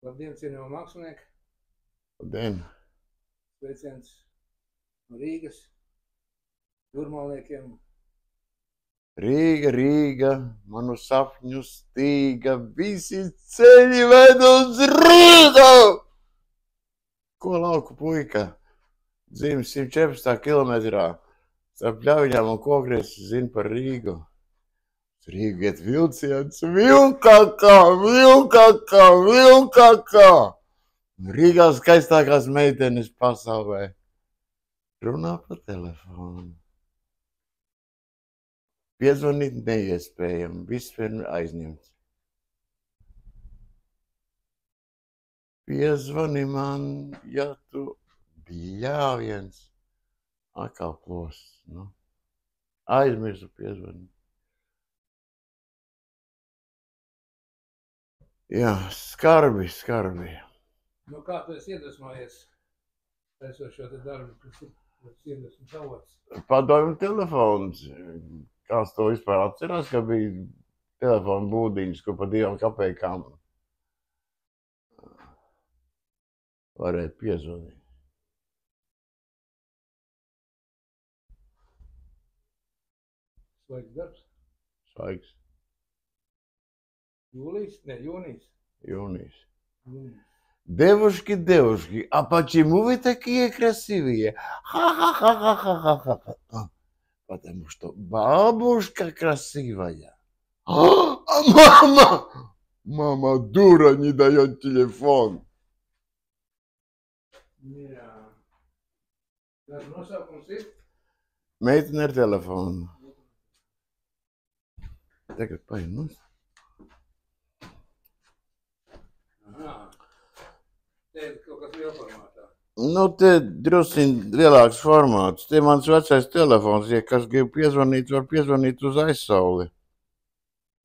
Labdien, cienījamie mākslinieki! Labdien! Sveiciens no Rīgas jūrmalniekiem. Rīga, Rīga, manu sapņu stīga, visi ceļi ved uz Rīgu! Ko lauku puika? Dzīves 114 kilometrā. Starp Ļauņām un Kogriesi zina par Rīgu. Uz Rīgu iet vilciens, vilkakā, vilkakā, vilkakā. Rīgā skaistākās meitenes pasaulē runā pa telefonu. Piezvanīt neiespējami, viss vienmēr aizņemts. Piezvani man, ja tu bļāviens. Atkal plosts, nu. Aizmirsu piezvanīt. Jā, skarbi, skarbi. Nu, kā tu esi iedvesmojies taisot šo te darbu, kas ir iedvesmas avots? Padomju telefons. Kāds to vispār atcerās, ka bija telefona būdiņas, ko pa 2 kapekām varēja piezvanīt. Svaigs darbs. Svaigs. Jūlijas? Ne, jūnijas. Юнис. Jūnijas. Девушки, девушки, а почему вы такие красивые? Ха-ха-ха-ха-ха-ха-ха. Потому что бабушка красивая. А мама! Мама дура, не дает телефон. Jā. Tas nosaukums ir? Meitene ar telefonu. Tagad paņem mums. Aha. Te ir kaut kas lielformātā. Nu, te drusciņ lielāks formāts. Te mans vecais telefons, ja kas grib piezvanīt, var piezvanīt uz aizsauli.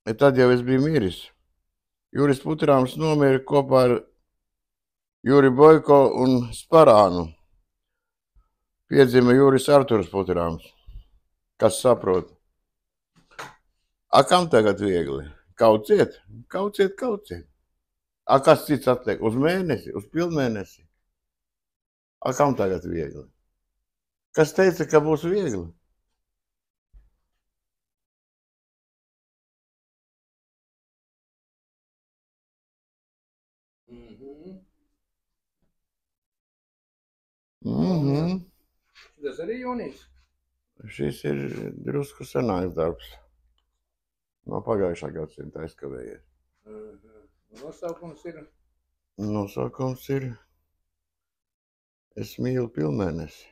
Ja tad jau es biju miris. Juris Putrāms nomira kopā ar Juri Boiko un Sparānu. Piedzima Juris Arturs Putrāms. Kas saprot? A kam tagad viegli? Kauciet? Kauciet, kauciet. A kas cits atliek? Uz mēnesi? Uz pilnmēnesi? A kam tagad viegli? Kas teica, ka būs viegli? Tas arī jūnijas? Šis ir drusku senāks darbs. No pagājušā gadsimta aizkavējies. Nosaukums ir? Nosaukums ir Es mīlu pilnmēnesi.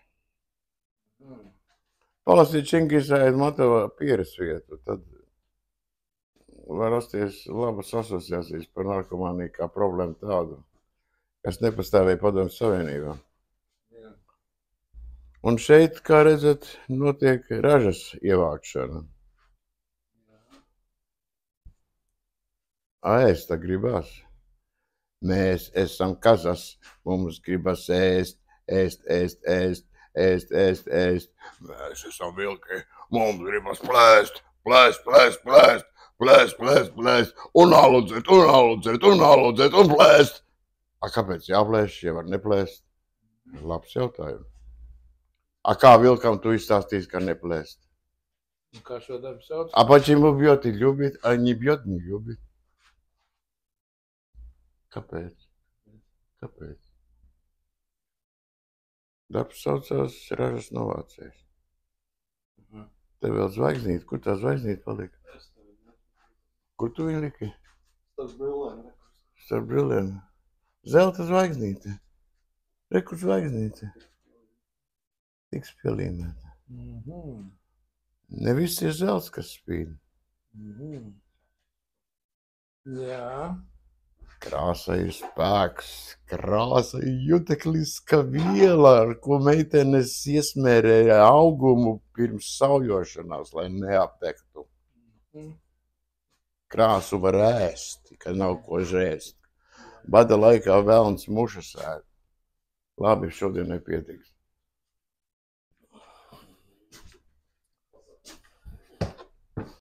Palasīt Čingisa Aitmatova pieres vietu, tad var rasties labas asociācijas par narkomāniju kā problēmu tādu, kas nepastāvēja Padomju Savienībā. Jā. Un šeit, kā redzat, notiek ražas ievākšana. Ēst, tā gribas. Mēs esam kazas, mums gribas ēst, ēst, ēst, ēst, ēst, ēst, ēst. Mēs esam vilki, mums gribas plēst, plēst, plēst, plēst, plēst, plēst, plēst, un aludzēt, un aludzēt, un aludzēt, un plēst. A, kāpēc jāplēst, ja var neplēst? Labs jautājums. A, kā vilkam tu izstāstīsi, ka neplēst? Un kā šo darbu sauc? А почему бьет и любит, а не бьет, не любит? Kāpēc? Kāpēc? Darbs saucās Ražas novācējs. Te vēl zvaigznīte. Kur tā zvaigznīte palika? Kur tu viņu liki? Starp brillēm. Starp brillēm. Zelta zvaigznīte. Re, kur zvaigznīte? Tiks pielīmēta. Ne viss ir zelts, kas spīd. Jā. Krāsa ir spēks, krāsa ir jutekliska viela, ar ko meitenes iesmērēja augumu pirms sauļošanās, lai neaptektu. Krāsu var ēst, ka nav ko žēst. Bada laikā velns mušas ēd. Labi, šodien nepietiks.